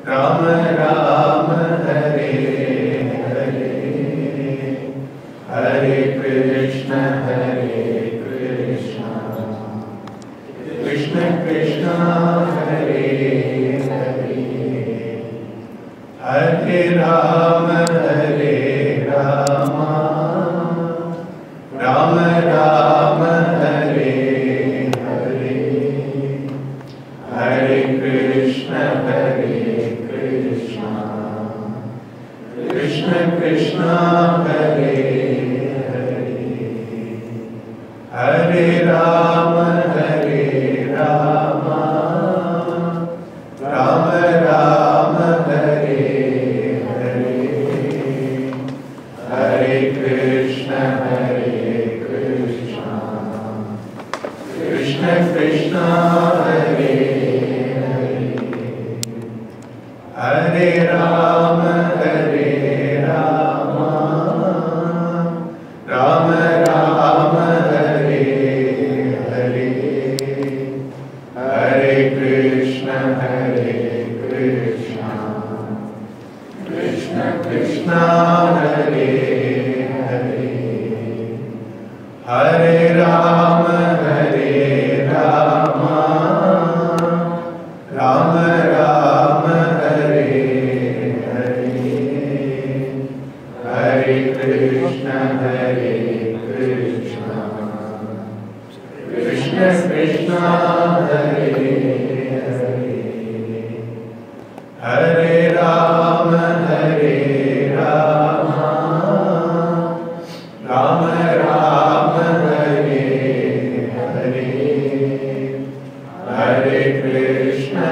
Ram Ram Hare Hare Hare Krishna Krishna Krishna Hare Hare Hare Rama Rama Rama Hare Hare Hare Krishna Krishna Krishna Hare Hare Hare Rama Rama Rama Hare Hare Hare Krishna Krishna Krishna Hare Hare Hare Rama Rama Rama Hare Hare Hare Krishna Krishna Krishna Hare Hare Hare Rama Rama Rama Hare Hare Hare Krishna Krishna Krishna Hare Hare Hare Rama Rama Rama Hare Hare Hare Krishna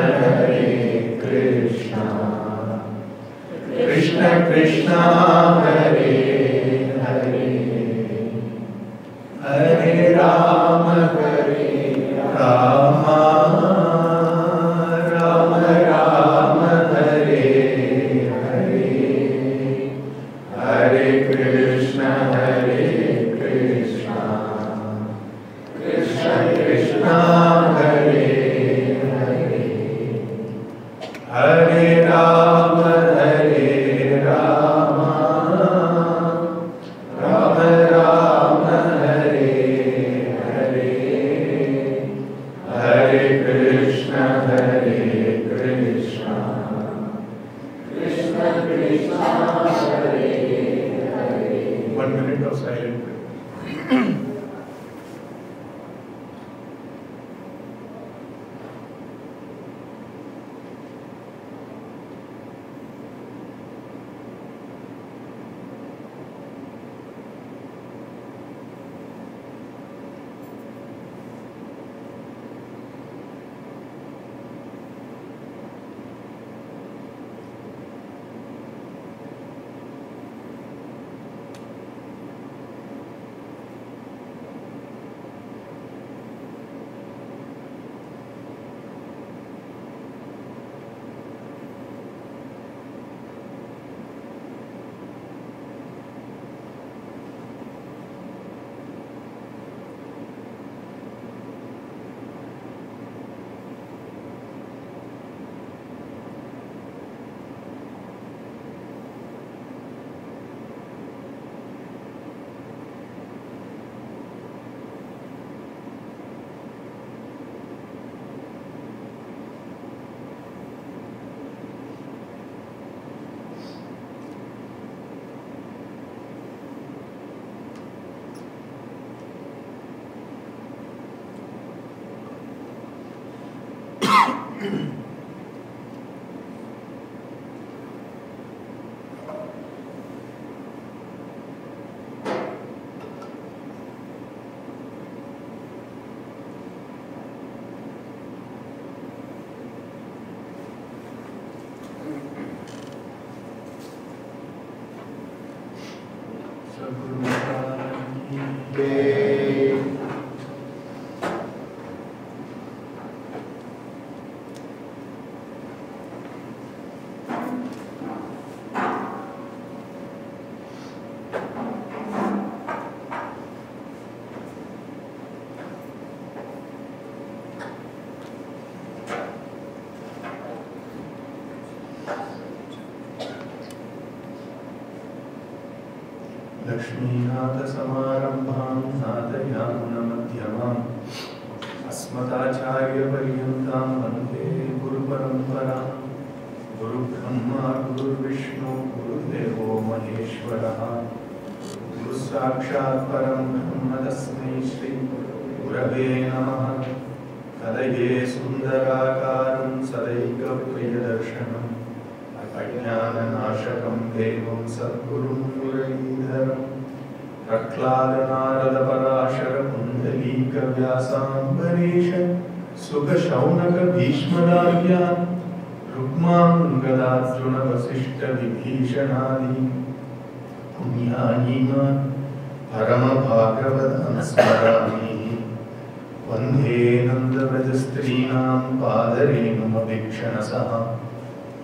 Krishna Krishna Hare Hare Hare Rama Rama Rama Hare Hare Hare Krishna Krishna Krishna Hare Hare Hare Rama Rama Rama Hare Hare Hare Krishna Krishna Krishna Hare Hare. 1 minute of silent prayer. लक्ष्मीनाथसमारम्भां नाथयामुनमध्यमाम् अस्मदाचार्यपर्यन्तां वन्दे गुरुपरम्पराम्। गुरुब्रह्मा गुरुर्विष्णु गुरुदेवो महेश्वरः गुरुसाक्षात् परं ब्रह्म तस्मै श्री गुरवे नमः। कलये सुन्दराकारं सदैकप्रियदर्शनम् अज्ञाननाशकं देवं सद्गुरुं मुरलीधरं प्रह्लादनारदपराशरपुण्डलीकव्यासाम्बरीश सुखशौनकभीष्मदार्यान् रुक्माङ्गदार्जुनवसिष्ठविभीषणादीन् पुण्यानीमान् परमभागवतान् स्मरामि। वन्दे नन्दव्रजस्त्रीणां पादरेणुमभीक्षणसः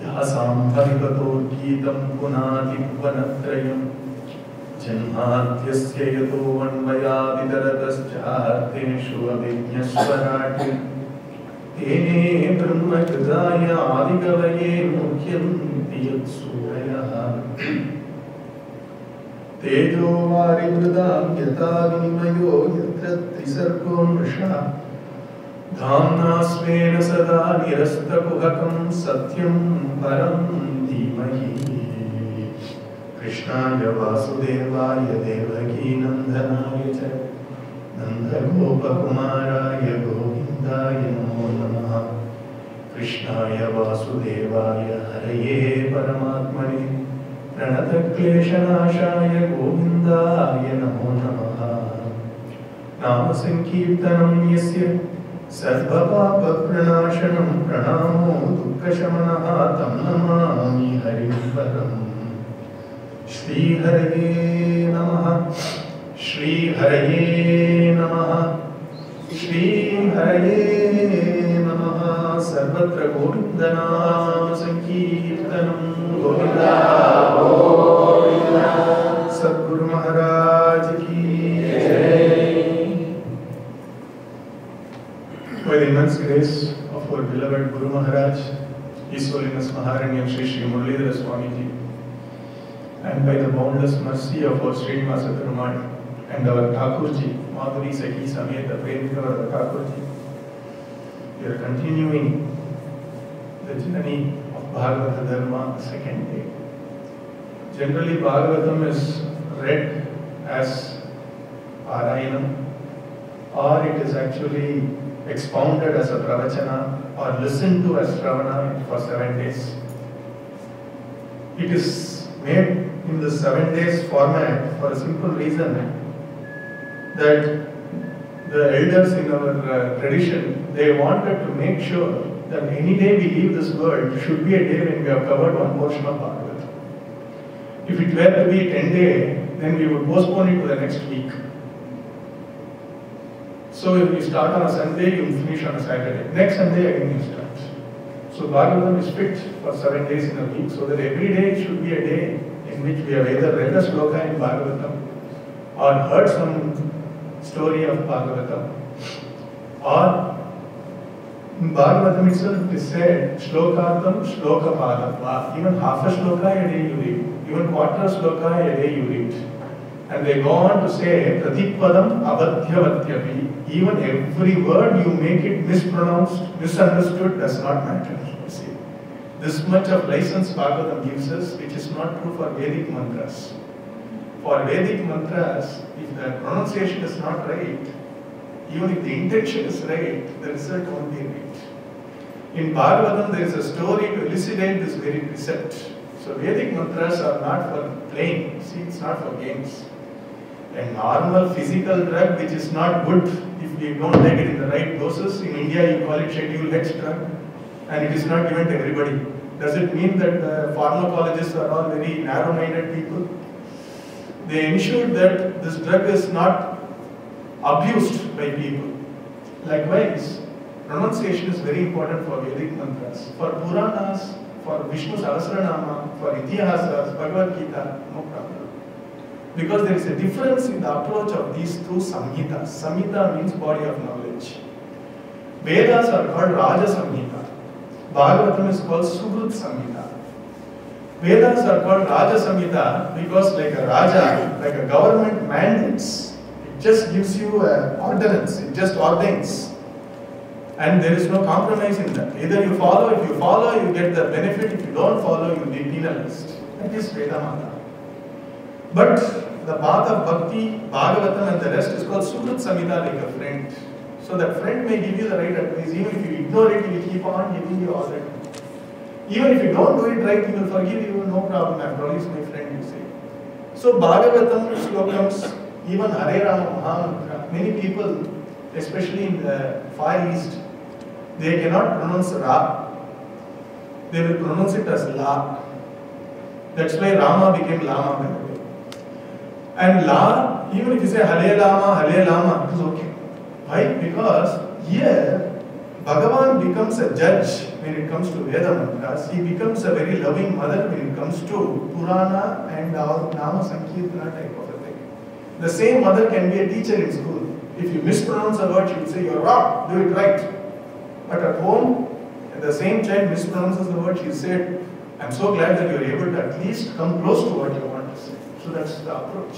यासां हरिकथोद्गीतं पुनातिभुवनत्रयं जन्माद्यस्य यतोऽन्वयादितरतश्चार्थेषु अभिज्ञस्वराट् तेने ब्रह्मकृताय आदिकवये मुह्यन्ति यत्सूरयः। तेजो वारिमृदां यथा विनिमयो यत्र त्रिसर्गो मृषा धाम्ना स्वेन सदा निरस्तकुहकं सत्यं परं धीमहि। कृष्णाय वासुदेवाय देवकीनन्दनाय च नन्दगोपकुमाराय गोविन्दाय नमो नमः। कृष्णाय वासुदेवाय हरये परमात्मने प्रणतक्लेशनाशाय गोविन्दाय नमो नमः। नामसङ्कीर्तनं यस्य सर्वपापप्रणाशनं प्रणामो दुःखशमनः तं नमामि हरिं परम्। श्रीहरये नमः श्रीहरये नमः श्रीहरये नमः। सर्वत्र गोविन्दनामसङ्कीर्तनं गोविन्दा गोविन्दा। सद्गुरु महाराज की जय। By the immense grace of our beloved Guru Maharaj, His Holiness Maharanyam Shri Sri Muralidhara Swamiji, and by the boundless mercy of our Srinivasa Perumal and our Thakurji, Madhuri Sakhi Sameta Premikavara Thakurji, we are continuing the journey of Bhagavata Dharma, the second day. Generally, Bhagavatam is read as Parayanam, or it is actually expounded as a pravachana or listened to as Shravana for 7 days. It is made in the 7 days format for a simple reason that the elders in our tradition, they wanted to make sure that any day we leave this world should be a day when we have covered one portion of Bhagavatam. If it were to be 10 days, then we would postpone it to the next week. So if you start on a Sunday, you finish on a Saturday. Next Sunday again you start. So Bhagavatam is fixed for 7 days in a week, so that every day should be a day in which we have either read a sloka in Bhagavatam or heard some story of Bhagavatam. Or in Bhagavatam itself it is said, Shlokartam Shlokapadam. Even half a shloka a day you read, even quarter shloka a day you read. And they go on to say, Pratippadam Abadhyavatyapi. Even every word you make it mispronounced, misunderstood, does not matter. You see, this much of license Bhagavatam gives us, which is not true for Vedic mantras. For Vedic mantras, if the pronunciation is not right, even if the intention is right, the result won't be right. In Bhagavatam, there is a story to elucidate this very precept. So Vedic mantras are not for playing. See, it's not for games. A normal physical drug which is not good if we don't take it in the right doses. In India, you call it Schedule X drug, and it is not given to everybody. Does it mean that the pharmacologists are all very narrow-minded people? They ensure that this drug is not abused by people. Likewise, pronunciation is very important for Vedic mantras. For Puranas, for Vishnu Sahasranama, for Itihasas, Bhagavad Gita, no problem. Because there is a difference in the approach of these two Samhitas. Samhita means body of knowledge. Vedas are called Raja Samhita. Bhagavatam is called Subrut Samhita. Vedas are called Raja Samhita because like a Raja, like a government mandates. It just gives you an ordinance, it just ordains. And there is no compromise in that. Either you follow, if you follow, you get the benefit, if you don't follow, you will be penalized. That is Vedamata. But the path of Bhakti, Bhagavatam and the rest is called Sukrit Samhita, like a friend. So that friend may give you the right advice. Even if you ignore it, he will keep on giving you all that. Even if you don't do it right, he will forgive you, no problem. I'm always my friend, you say. So Bhagavatam slokams, even Hare Rama Mahamantra, many people, especially in the Far East, they cannot pronounce Ra. They will pronounce it as La. That's why Rama became Lama, by the way. And La, even if you say Hare Lama, it is okay. Why? Because here, Bhagavan becomes a judge when it comes to Veda mantras. He becomes a very loving mother when it comes to Purana and our Nama Sankirtana type of a thing. The same mother can be a teacher in school. If you mispronounce a word, she will say, you're wrong, do it right. But at home, the same child mispronounces the word, she said, I'm so glad that you're able to at least come close to what you want to say. So that's the approach.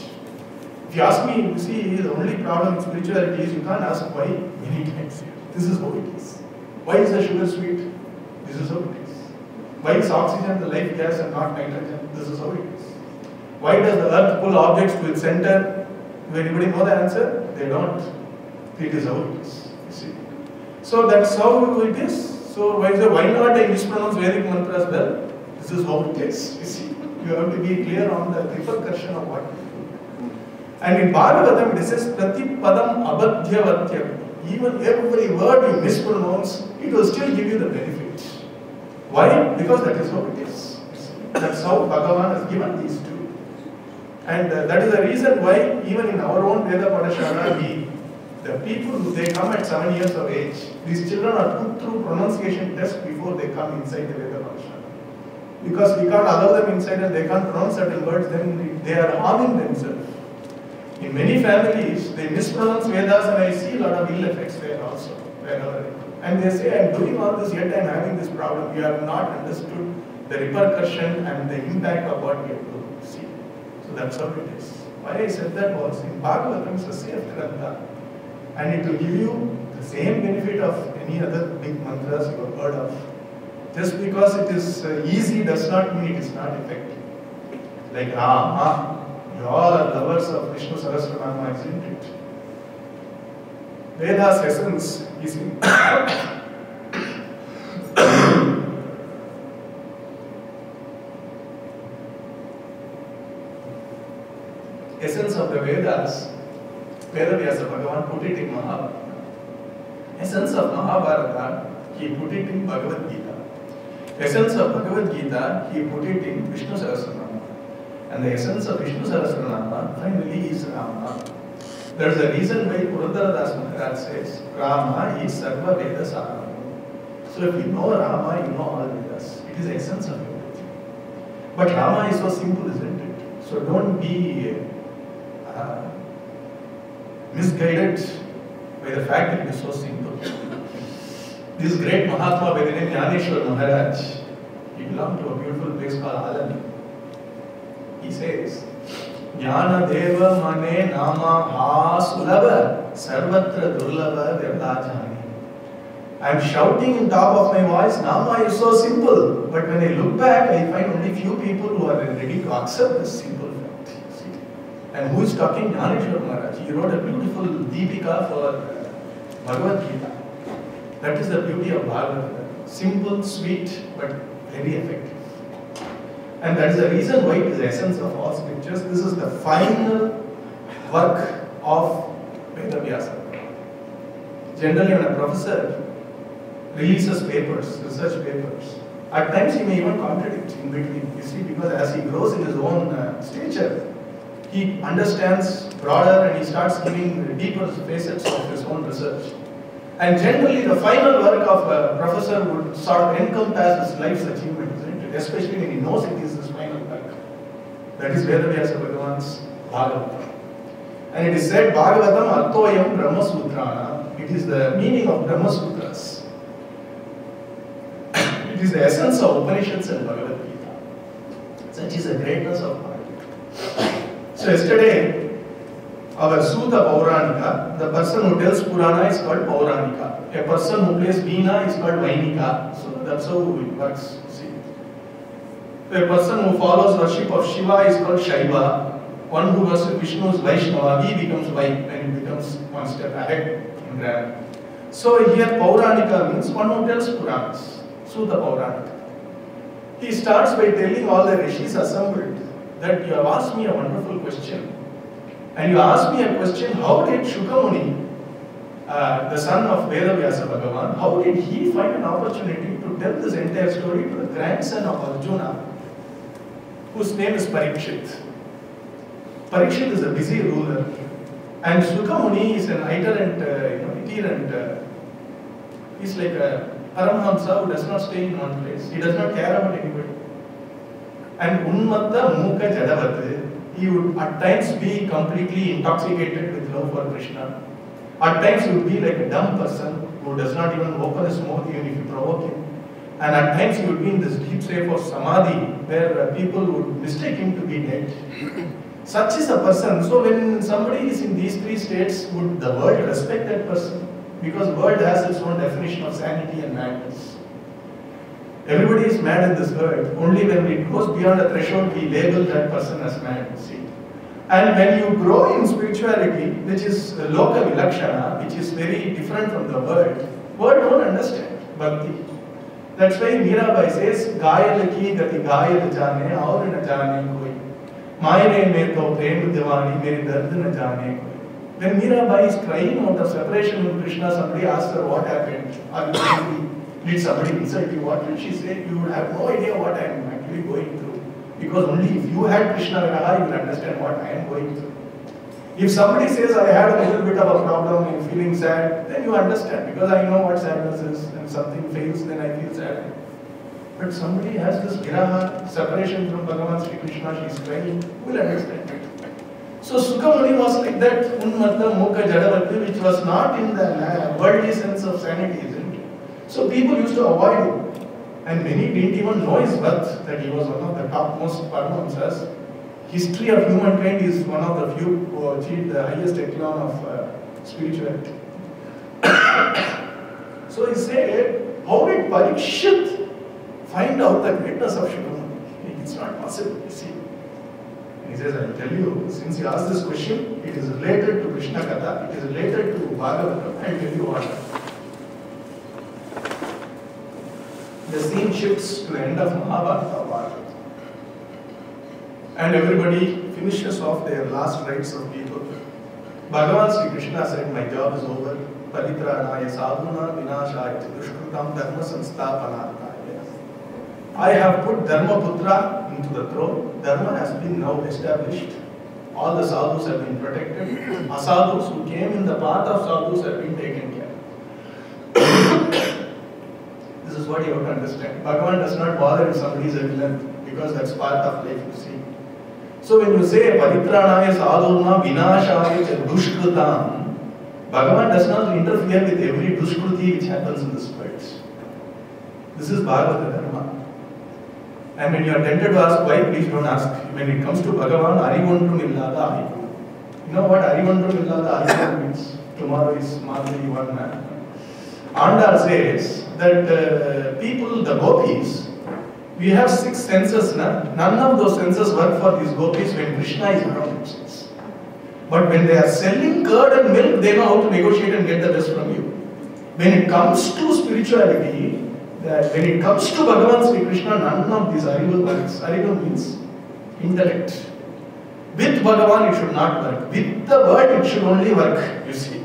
If you ask me, you see, the only problem in spirituality is you can't ask why many times here. This is how it is. Why is the sugar sweet? This is how it is. Why is oxygen the life gas and not nitrogen? This is how it is. Why does the earth pull objects to its center? Do anybody know the answer? They don't. It is how it is. You see. So that's how it is. So why not I mispronounce Vedic mantras well? This is how it is. You see. You have to be clear on the repercussion of what you do. And in Bhagavatam it says Prati Padam Abadhyavatyam. Even every word you mispronounce, it will still give you the benefit. Why? Because that is how it is. That's how Bhagavan has given these two. And that is the reason why even in our own Veda Padashala, the people who they come at 7 years of age, these children are put through pronunciation tests before they come inside the Veda Padashala. Because we can't allow them inside and they can't pronounce certain words, then they are harming themselves. In many families, they mispronounce Vedas and I see a lot of ill effects there also. And they say, I'm doing all this, yet I'm having this problem. You have not understood the repercussion and the impact of what you have to see. So that's how it is. Why I said that was, in Bhagavatam, it's a safe grantha. And it will give you the same benefit of any other big mantras you have heard of. Just because it is easy does not mean it is not effective. Like Rama. You all are lovers of Vishnu Sahasranama, isn't it? Veda's essence is in essence of the Vedas, Vedavyasa Bhagavan put it in Mahabharata. Essence of Mahabharata, he put it in Bhagavad Gita. Essence of Bhagavad Gita, he put it in Vishnu Sahasranama. And the essence of Vishnu Sahasranama finally is Rama. There is a reason why Purandara Das Maharaj says Rama is Sarva Veda Saram. So if you know Rama, you know all Vedas. It is the essence of everything. But Rama is so simple, isn't it? So don't be misguided by the fact that it is so simple. This great Mahatma by the name Jnaneshwar Maharaj, he belonged to a beautiful place called Alani. He says, Jnana Deva Mane Nama Ha Sulabha Sarvatra Durlabha Devlajani. I am shouting in top of my voice, Nama is so simple. But when I look back, I find only few people who are ready to accept this simple fact. See? And who is talking? Jnaneshwar Maharaj. He wrote a beautiful Deepika for Bhagavad Gita. That is the beauty of Bhagavad. Simple, sweet, but very effective. And that is the reason why it is the essence of all scriptures. This is the final work of Vedavyasa. Generally, when a professor releases papers, research papers, at times he may even contradict in between. You see, because as he grows in his own stature, he understands broader and he starts giving deeper facets of his own research. And generally, the final work of a professor would sort of encompass his life's achievement, isn't it? Especially when he knows it is his final work. That is Vedavyasa Bhagavan's Bhagavatam. And it is said, Bhagavatam Arthoyam Brahma Sutrana. It is the meaning of Brahma Sutras. It is the essence of Upanishads and Bhagavad Gita. Such is the greatness of mind. So yesterday, our Sutta Pauranika, the person who tells Purana is called Pauranika. A person who plays Veena is called Vainika. So that's how it works. See. A person who follows worship of Shiva is called Shaiva. One who worships Vishnu is Vaishnava. He becomes Vai and he becomes one step ahead in rank. So here Pauranika means one who tells Puranas. Sutta Pauranika. He starts by telling all the rishis assembled that you have asked me a wonderful question. And you asked me a question, how did Shukamuni, the son of Vedavyasa Bhagavan, how did he find an opportunity to tell this entire story to the grandson of Arjuna, whose name is Parikshit. Parikshit is a busy ruler. And Shukamuni is an itinerant, he's like a Paramahamsa who does not stay in one place. He does not care about anybody. And Unmatta Mukha Jadavat, he would at times be completely intoxicated with love for Krishna. At times he would be like a dumb person who does not even open his mouth even if you provoke him. And at times he would be in this deep state of samadhi where people would mistake him to be dead. Such is a person. So when somebody is in these three states, would the world respect that person? Because the world has its own definition of sanity and madness. Everybody is mad in this world. Only when it goes beyond a threshold, we label that person as mad. See? And when you grow in spirituality, which is loka vilakshana, which is very different from the world don't understand bhakti. That's why Mirabai says, Gayal ki gati gayal jane, aur na jane koi. Maine mein to prem divani, mere dard na jane koi. When Mirabai is crying out of separation with Krishna, somebody asks her what happened. Are you angry? Did somebody insult you? What will she say? You would have no idea what I am actually going through. Because only if you had Krishna Viraha, you will understand what I am going through. If somebody says, I had a little bit of a problem in feeling sad, then you understand. Because I know what sadness is. And something fails, then I feel sad. But somebody has this Viraha, separation from Bhagavan Sri Krishna, she is crying, who will understand it? So Sukamuni was like that, Unmatta Mukha Jadavati, which was not in the worldly sense of sanity, isn't it? So people used to avoid him. And many didn't even know his birth, that he was one of the topmost Paramahamsas. History of humankind is one of the few who achieved the highest echelon of spirituality. So he said, how did Parikshit find out the greatness of Shukamuni? It's not possible, you see. And he says, I will tell you, since you asked this question, it is related to Krishna Katha, it is related to Bhagavatam, I will tell you what. The scene shifts to the end of Mahabharata. And everybody finishes off their last rites of people. Bhagavan Sri Krishna said, my job is over. Paritranaya sadhuna vinashaya dushkrutam dharma sansthapanarthaya. I have put Dharmaputra into the throne. Dharma has been now established. All the sadhus have been protected. Asadhus who came in the path of sadhus have been taken care of. This is what you have to understand. Bhagavan does not bother if somebody is a villain, because that's part of life, you see. So when you say Paritranaya sadhuna vinashaya dushkrutam, Bhagavan does not interfere with every dushkruti which happens in this world. This is Bhagavata Dharma. And when you are tempted to ask why, please don't ask. When it comes to Bhagavan, Arivondrum illada Arivu. You know what Arivondrum illada Arivu means? Tomorrow is Madhuri Varna. Andal says that people, the gopis, we have 6 senses. None of those senses work for these gopis when Krishna is around themselves. But when they are selling curd and milk, they know how to negotiate and get the best from you. When it comes to spirituality, when it comes to Bhagavan Sri Krishna, none of these Ariva works. Ariva means intellect. With Bhagavan it should not work. With the word it should only work, you see.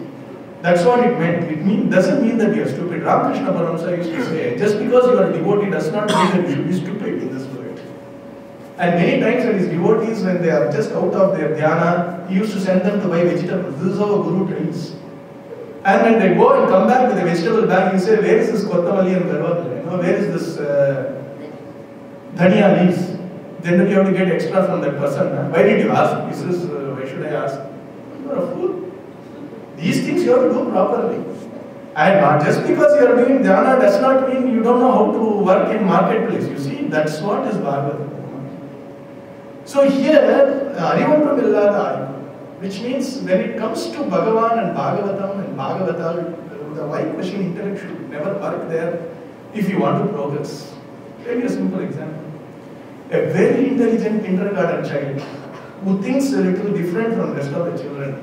That's what it meant. It doesn't mean that you are stupid. Ramakrishna Paramsa used to say, just because you are a devotee does not mean that you should be stupid in this world. And many times when his devotees, when they are just out of their dhyana, he used to send them to buy vegetables. This is how a guru trains. And when they go and come back with a vegetable bag, you say, where is this kottamalli and garvadla? Where is this dhania leaves? Then you have to get extra from that person. Why did you ask? He says, why should I ask? You are a fool. These things you have to do properly. And just because you are doing dhyana does not mean you don't know how to work in marketplace. You see, that's what is Bhagavata. So here, Arivantamillada, which means when it comes to Bhagavan and Bhagavatam and Bhagavata, the white machine intellect should never work there if you want to progress. Let me give a simple example. A very intelligent kindergarten child who thinks a little different from the rest of the children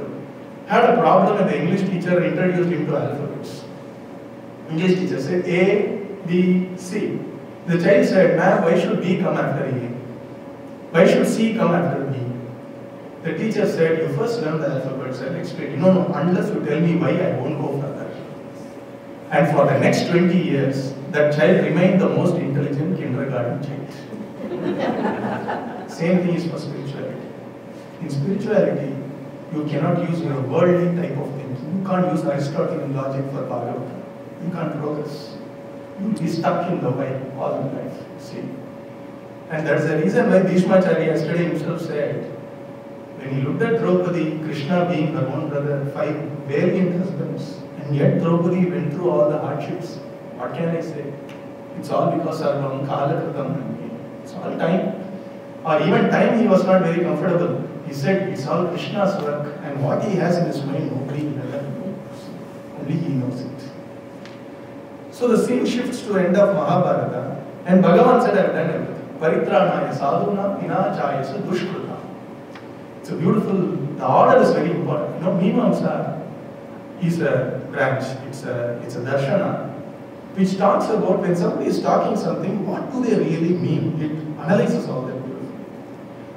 had a problem and the English teacher introduced him to alphabets. English teacher said A, B, C. The child said, "Ma'am, why should B come after A? Why should C come after B?" The teacher said, "You first learn the alphabets, I'll explain." "No, unless you tell me why, I won't go further." And for the next 20 years, that child remained the most intelligent kindergarten child. Same thing is for spirituality. In spirituality, you cannot use your worldly type of thinking. You can't use Aristotelian logic for Bhagavata. You can't progress. You will be stuck in the way all your life. See? And that's the reason why Bhishmacharya yesterday himself said, when he looked at Draupadi, Krishna being her own brother, 5 valiant husbands, and yet Draupadi went through all the hardships. What can I say? It's all because of Sarvam Kalakritam. It's all time. Or even time he was not very comfortable. He said it's all Krishna's work, and what he has in his mind nobody knows. Only he knows it. So the scene shifts to end of Mahabharata, and Bhagavan said, "I've done everything. Paritranaya sadhuna vinachayasa dushkrita." It's a beautiful, the order is very important. You know, Mimamsa is a branch, it's a darshana, which talks about when somebody is talking something, what do they really mean? It analyzes all that beautifully.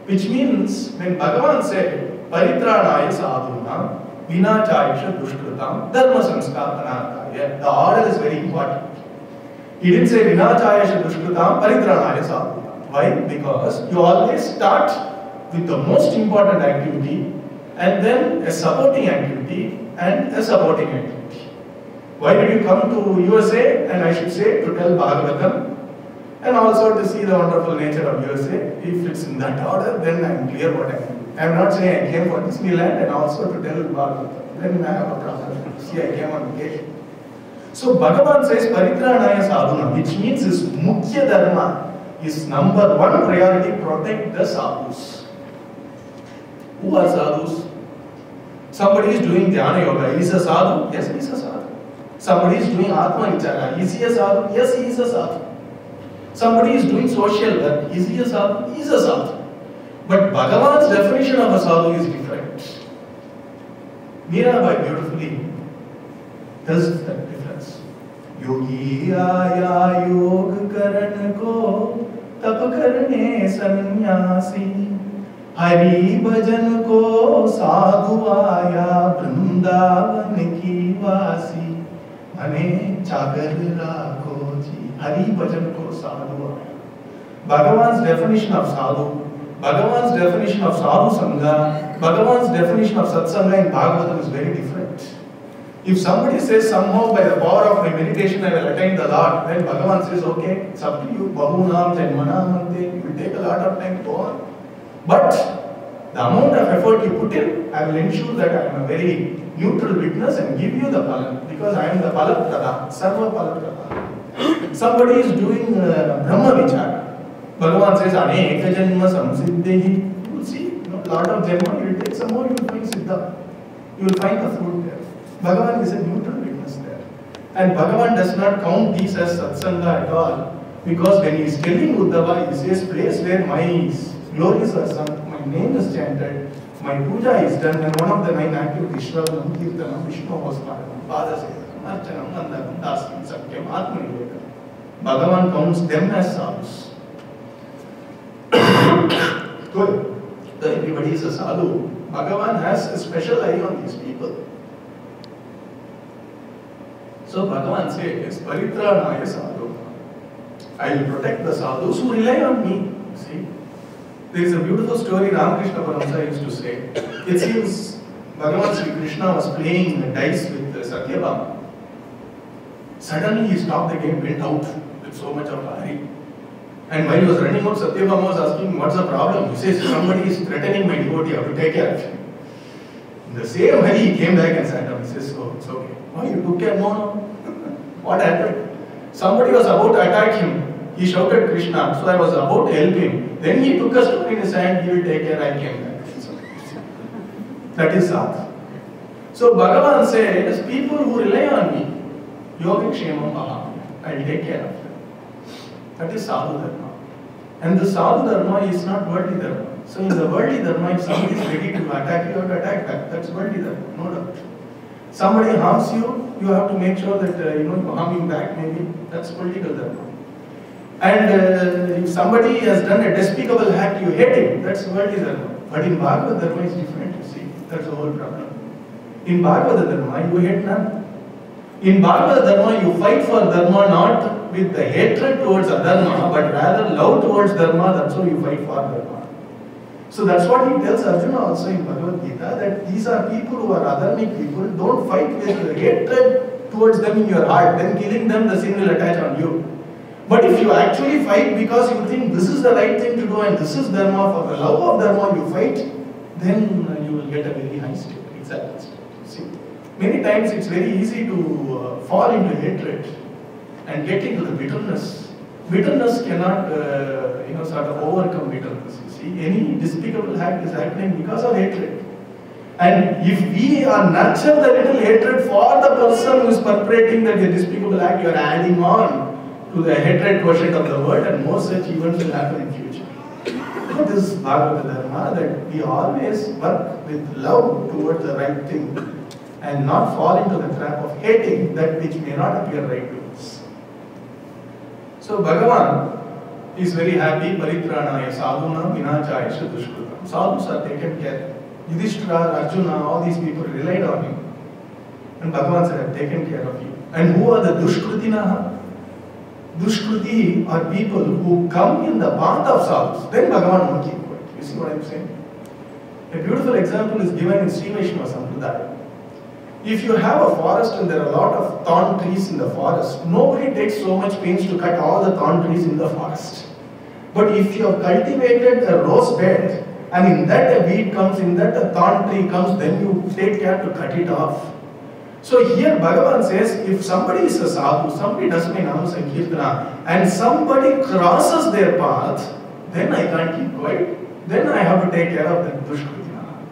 Which means, when Bhagavan said, Paritranaya sadhuna vinachayasha dushkritam dharma samskapanarthaya, the order is very important. He didn't say vinachayasha dushkritam paritranaya sadhuna. Why? Because you always start with the most important activity and then a supporting activity and a supporting activity. Why did you come to USA? And I should say to tell Bhagavatam and also to see the wonderful nature of USA. If it's in that order, then I'm clear what I am. I'm not saying I came for Disneyland and also to tell Bhagavatam. Then I have a problem. See, I came on vacation. So Bhagavan says Paritranaya sadhuna, which means his mukhya dharma, his number one priority, protect the sadhus. Who are sadhus? Somebody is doing dhyana yoga. Is he a sadhu? Yes, he is a sadhu. Somebody is doing atma vichara. Is he a sadhu? Yes, he is a sadhu. Somebody is doing social work. Is he a sadhu? He is a sadhu. But Bhagavan's definition of a sadhu is different. Mirabai beautifully does that difference. Yogi aya yog karan ko tap karne sannyasi. Hari bhajan ko sadhu aya vrindavan ki vasi. Mane chagar rakho ji. Hari bhajan ko sadhu aya. Bhagavan's definition of sadhu, Bhagavan's definition of sadhu sangha, Bhagavan's definition of satsanga in Bhagavatam is very different. If somebody says somehow by the power of my meditation I will attain the Lord, then Bhagavan says, okay, it's up to you. Bahunam janmanam ante. It will take a lot of time to go on. But the amount of effort you put in, I will ensure that I am a very neutral witness and give you the palan. Because I am the palaprada, sarva palaprada. Somebody is doing Brahma Vichara. Bhagavan says, Aneka janma samsiddhi. You will see, a lot of janma, you will take some more, you will find siddha. You will find the fruit there. Bhagavan is a neutral witness there. And Bhagavan does not count these as satsanga at all. Because when he is telling Uddhava, he says, place where my glories are sung, my name is chanted, my puja is done, and one of the 9 activities, Shravanam, Kirtanam, Vishnu Hosmaranam, Padasevanam, Archanam, Nandam, Dasyam, Sakyam, Atmanivedam. Bhagavan counts them as sadhus. Good. So everybody is a sadhu. Bhagavan has a special eye on these people. So Bhagavan says, Paritranaya sadhu. I will protect the sadhus who rely on me. See? There is a beautiful story Ramakrishna Paramsa used to say. It seems Bhagavan Sri Krishna was playing dice with Satyabhama. Suddenly he stopped the game, went out with so much of hurry. And while he was running out, Satyabhama was asking, what's the problem? He says, somebody is threatening my devotee, I have to take care of him. In the same hurry, he came back and sat down. He says, oh, it's okay. Oh, you took care? No. What happened? Somebody was about to attack him. He shouted Krishna, so I was about to help him. Then he took a stone in his hand, he will take care, I came back. That is sadhu. So Bhagavan says, people who rely on me, yoga kshemam aham, I will take care of them. That is sadhu dharma. And the sadhu dharma is not worldly dharma. So in the worldly dharma, if somebody is ready to attack you, you have to attack back. That's worldly dharma, no doubt. Somebody harms you, you have to make sure that you harm him back maybe. That's political dharma. And if somebody has done a despicable act, you hate him. That's worldly dharma. But in Bhagavad dharma is different, you see. That's the whole problem. In Bhagavad dharma, you hate none. In Bhagavad dharma, you fight for dharma not with the hatred towards adharma, but rather love towards dharma. That's how you fight for dharma. So that's what he tells Arjuna also in Bhagavad Gita, that these are people who are adharmic people. Don't fight with hatred towards them in your heart. Then killing them, the sin will attach on you. But if you actually fight because you think this is the right thing to do and this is dharma, for the love of dharma you fight, then you will get a very high state, exact state. See, many times it's very easy to fall into hatred and get into the bitterness. Bitterness cannot, sort of overcome bitterness. You see, any despicable act is happening because of hatred. And if we are nurture the little hatred for the person who is perpetrating that despicable act, you are adding on to the hatred quotient of the world, and more such events will happen in future. So this is Bhagavad Dharma, that we always work with love towards the right thing and not fall into the trap of hating that which may not appear right to us. So Bhagavan is very happy. Paritranaya sadhuna vinachaya dushkrutam. Sadhus are taken care of. Yudhishthira, Arjuna, all these people relied on him. And Bhagavan said, I have taken care of you. And who are the dushkrutinaha? Dushkruti are people who come in the path of sadhus. Then Bhagavan won't keep quiet. You see what I am saying? A beautiful example is given in Sri Vaishnava Sampradaya. If you have a forest and there are a lot of thorn trees in the forest, nobody takes so much pains to cut all the thorn trees in the forest. But if you have cultivated a rose bed and in that a weed comes, in that a thorn tree comes, then you take care to cut it off. So here Bhagavan says, if somebody is a sadhu, somebody does my nama sankirtana, and somebody crosses their path, then I can't keep quiet. Then I have to take care of that dushkrutina.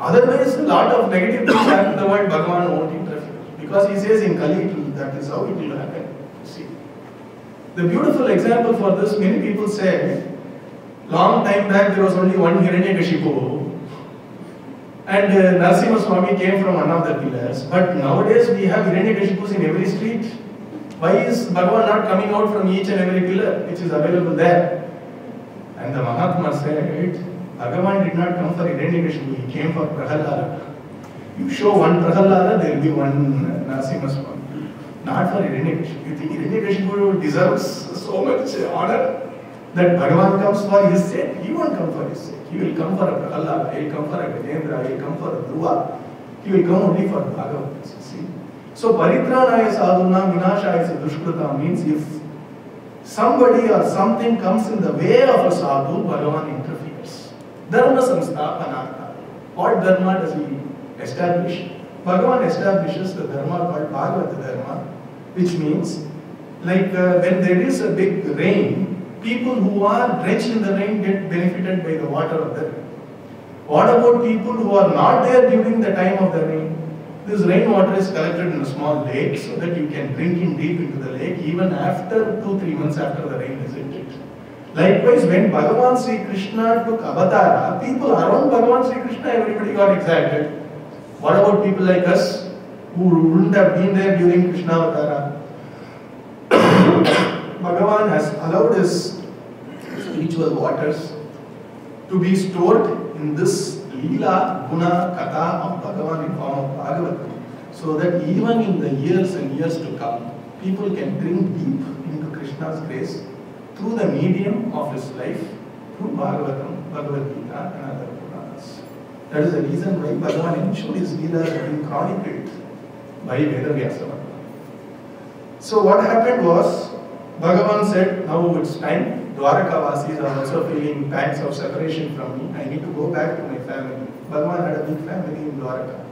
Otherwise, a lot of negative things happen in the world, Bhagavan won't interfere. Because he says in Kali, that is how it will happen. See. The beautiful example for this, many people say, long time back there was only one Hiranyakashipu. And Narasimha Swami came from one of the pillars. But nowadays we have Hiranyakashipus in every street. Why is Bhagavan not coming out from each and every pillar which is available there? And the Mahatma said, Bhagavan did not come for Hiranyakashipu, he came for Prahalada. You show one Prahalada, there will be one Narasimha Swami. Not for Hiranyakashipu. You think Hiranyakashipu deserves so much honor that Bhagavan comes for his sake? He won't come for his sake. He will come for a Prahalada, he will come for a Gajendra, he will come for a Dhruva. He will come only for Bhagavan. See? So Paritranaya sadhuna vinashaya dushkrita means if somebody or something comes in the way of a sadhu, Bhagavan interferes. Dharma samsthapanartha. What dharma does he establish? Bhagavan establishes the dharma called Bhagavata dharma, which means like when there is a big rain, people who are drenched in the rain get benefited by the water of the rain. What about people who are not there during the time of the rain? This rainwater is collected in a small lake so that you can drink in deep into the lake even after 2-3 months after the rain, isn't it? Likewise, when Bhagavan Sri Krishna took avatara, people around Bhagavan Sri Krishna, everybody got excited. What about people like us who wouldn't have been there during Krishna avatara? Bhagavan has allowed his spiritual waters to be stored in this Leela, Guna, Katha of Bhagavan in form of Bhagavatam, so that even in the years and years to come, people can drink deep into Krishna's grace through the medium of his life, through Bhagavatam, Bhagavad Gita and other Puranas. That is the reason why Bhagavan ensured his Leela has been chronicled by Vedavyasa. So what happened was, Bhagavan said, now it's time. Dwarkavasis are also feeling pangs of separation from me. I need to go back to my family. Bhagavan had a big family in Dwarka.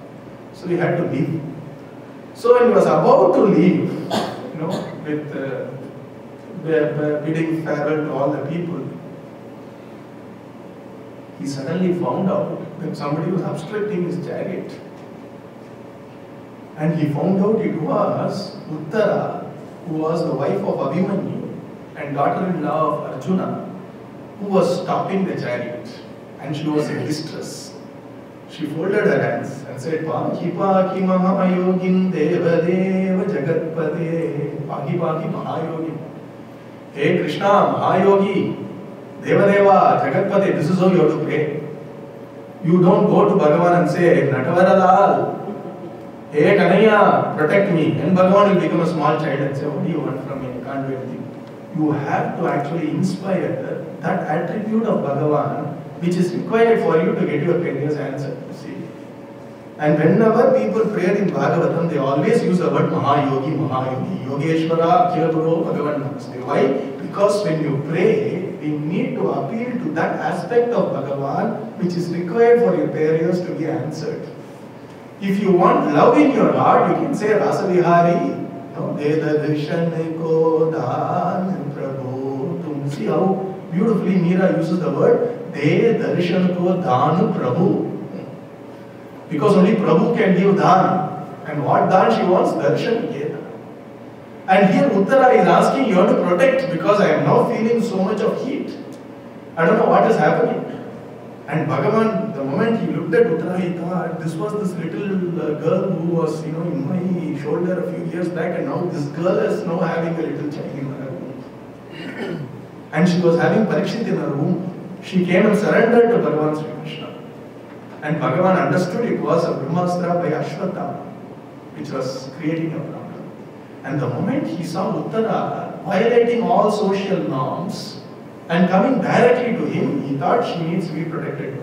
So he had to leave. So when he was about to leave, with bidding farewell to all the people, he suddenly found out that somebody was obstructing his chariot. And he found out it was Uttara, who was the wife of Abhimanyu and daughter-in-law of Arjuna, who was stopping the chariot. And she was in distress. She folded her hands and said, Paki Paki Mahayogin Deva Deva Jagatpate Paki Paki Mahayogin. Hey Krishna, Mahayogi, Deva Deva Jagatpate, this is how you have to pray. You don't go to Bhagavan and say, Natavaralal, hey Kanaya, protect me. And Bhagavan will become a small child and say, what do you want from me? I can't do anything. You have to actually inspire that attribute of Bhagavan which is required for you to get your prayers answered. See? And whenever people pray in Bhagavatam, they always use the word Mahayogi, Mahayogi, Yogeshwara, Akhilaguru, Bhagavan Namaste. Why? Because when you pray, we need to appeal to that aspect of Bhagavan which is required for your prayers to be answered. If you want love in your heart, you can say Rasavihari. See how beautifully Meera uses the word De darshan ko danu Prabhu. Because only Prabhu can give dhan. And what dhan she wants? Darshan. And here Uttara is asking, you have to protect because I am now feeling so much of heat. I don't know what is happening. And Bhagavan, the moment he looked at Uttara, he thought, this was this little girl who was, in my shoulder a few years back, and now this girl is now having a little child in her womb. And she was having Parikshit in her womb. She came and surrendered to Bhagavan Sri Krishna. And Bhagavan understood it was a Brahmastra by Ashwatthama, which was creating a problem. And the moment he saw Uttara violating all social norms and coming directly to him, he thought she needs to be protected.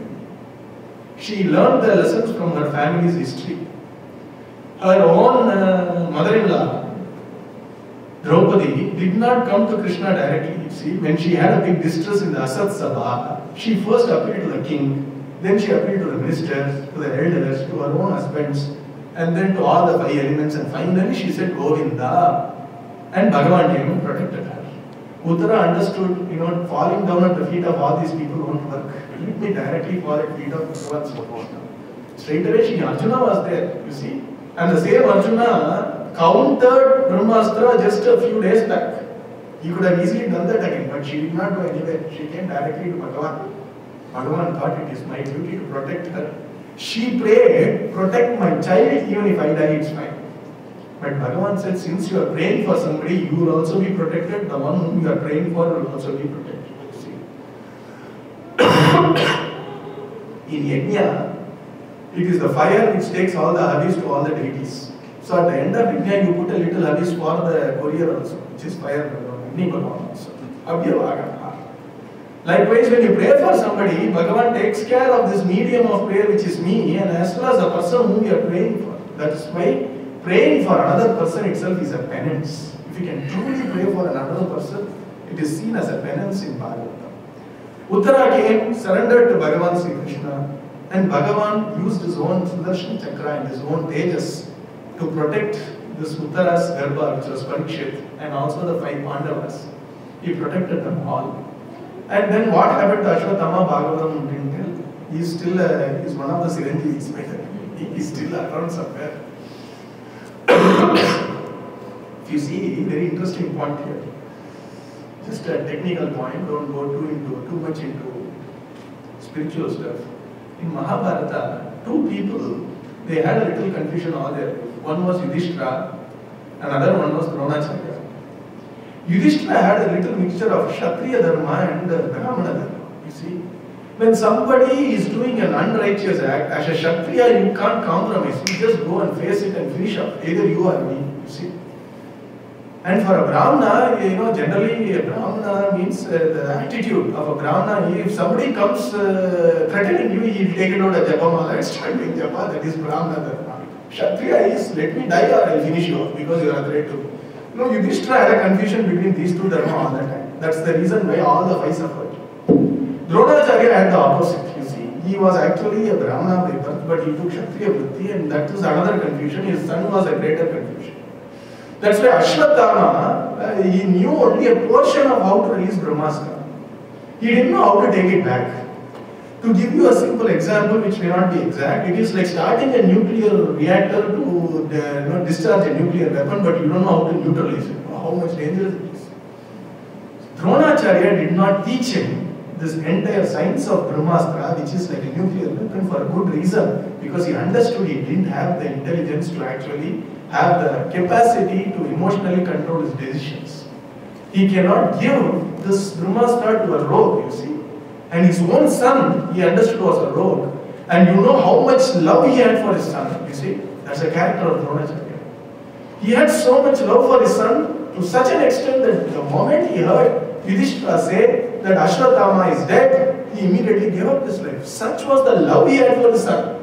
She learned the lessons from her family's history. Her own mother-in-law, Draupadi, did not come to Krishna directly. You see, when she had a big distress in the Asat Sabha, she first appealed to the king, then she appealed to the ministers, to the elders, to her own husbands, and then to all the five elements, and finally she said Govinda, and Bhagavan came and protected her. Uttara understood, falling down at the feet of all these people won't work. Let me directly fall at the feet of Bhagavan Sri Krishna. Straight away, Arjuna was there, you see, and the same Arjuna countered Brahmastra just a few days back. He could have easily done that again, but she did not go anywhere. She came directly to Bhagavan. Bhagavan thought it is my duty to protect her. She prayed, protect my child, even if I die, it's fine. But Bhagavan said, since you are praying for somebody, you will also be protected. The one whom you are praying for will also be protected. See? In Yajna, it is the fire which takes all the habits to all the deities. So at the end of Yajna, you put a little habits for the courier also, which is fire, Agni Bhagavan also. Abhyavaga. Likewise, when you pray for somebody, Bhagavan takes care of this medium of prayer which is me, and as well as the person whom you are praying for. That is why praying for another person itself is a penance. If you can truly pray for another person, it is seen as a penance in Bhagavatam. Uttara came, surrendered to Bhagavan Sri Krishna, and Bhagavan used his own Sudarshan Chakra and his own Tejas to protect this Uttara's Garbha, which was Parikshit, and also the five Pandavas. He protected them all. And then what happened to Ashwatthama, Bhagavatam didn't tell. He is still is one of the Siranjeevis. He is still around somewhere. If you see, very interesting point here. Just a technical point, don't go too much into spiritual stuff. In Mahabharata, two people, they had a little confusion all their life. One was Yudhishthira, another one was Dronacharya. Yudhishthira had a little mixture of Kshatriya Dharma and Brahmana Dharma. You see, when somebody is doing an unrighteous act, as a Kshatriya, you can't compromise. You just go and face it and finish up. Either you or me. You see. And for a Brahmana, generally a Brahmana means the attitude of a Brahmana. If somebody comes threatening you, he'll take it out a Japamala and start doing Japa. That is Brahmana Dharma. Kshatriya is, let me die or I'll finish you off because you are a threat to me. Yudhishthira had a confusion between these two dharma all the time. That's the reason why all the five suffered. Dronacharya had the opposite, you see. He was actually a Brahmana by birth, but he took Kshatriya Vritti, and that is another confusion. His son was a greater confusion. That's why Ashwatthama, he knew only a portion of how to release Brahmastra. He didn't know how to take it back. To give you a simple example, which may not be exact, it is like starting a nuclear reactor to discharge a nuclear weapon, but you don't know how to neutralize it, how much dangerous it is. Dronacharya did not teach him this entire science of Brahmastra, which is like a nuclear weapon, for a good reason, because he understood he didn't have the intelligence to actually have the capacity to emotionally control his decisions. He cannot give this Brahmastra to a rogue, you see. And his own son, he understood was a rogue. And you know how much love he had for his son, you see. That's a character of Dronacharya. He had so much love for his son to such an extent that the moment he heard Yudhishthira say that Ashwatthama is dead, he immediately gave up his life. Such was the love he had for his son.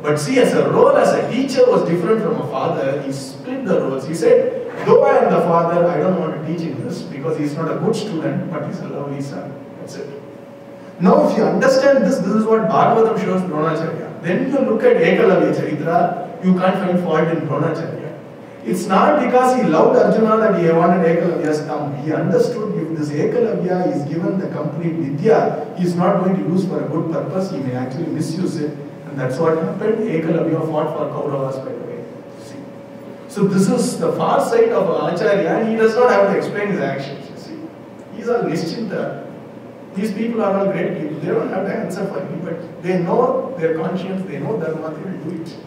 But see, as a role as a teacher was different from a father. He split the roles. He said, though I am the father, I don't want to teach him this because he's not a good student, but he's a lovely son. That's it. Now, if you understand this, this is what Bhagavatam shows Dronacharya. Then you look at Ekalavya Charitra, you can't find fault in Dronacharya. It's not because he loved Arjuna that he wanted Ekalavya's thumb. He understood if this Ekalavya is given the complete Vidya, he is not going to use for a good purpose, he may actually misuse it. And that's what happened. Ekalavya fought for Kauravas, by the way. See? So this is the far side of Acharya, and he does not have to explain his actions. You see? He's all Nischinta. These people are all great people. They don't have to answer for me, but they know their conscience, they know Dharma, they will do it.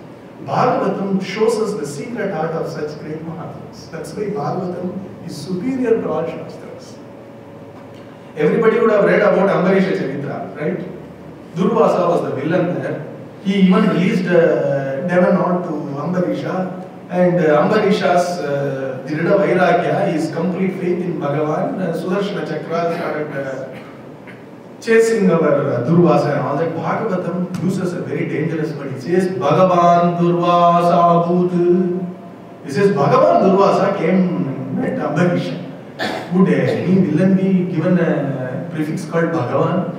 Bhagavatam shows us the secret heart of such great Mahatmas. That's why Bhagavatam is superior to all Shastras. Everybody would have read about Ambarisha Charitra, right? Durvasa was the villain there. He even released Devanod to Ambarisha, and Ambarisha's Dirida Vairagya, his complete faith in Bhagavan, Sudarshana Chakra started chasing our Durvasa and all that. Bhagavatam uses a very dangerous word. It says Bhagavan Durvasa Bhut. It says Bhagavan Durvasa came and met Ambarisha. Would any villain be given a prefix called Bhagavan?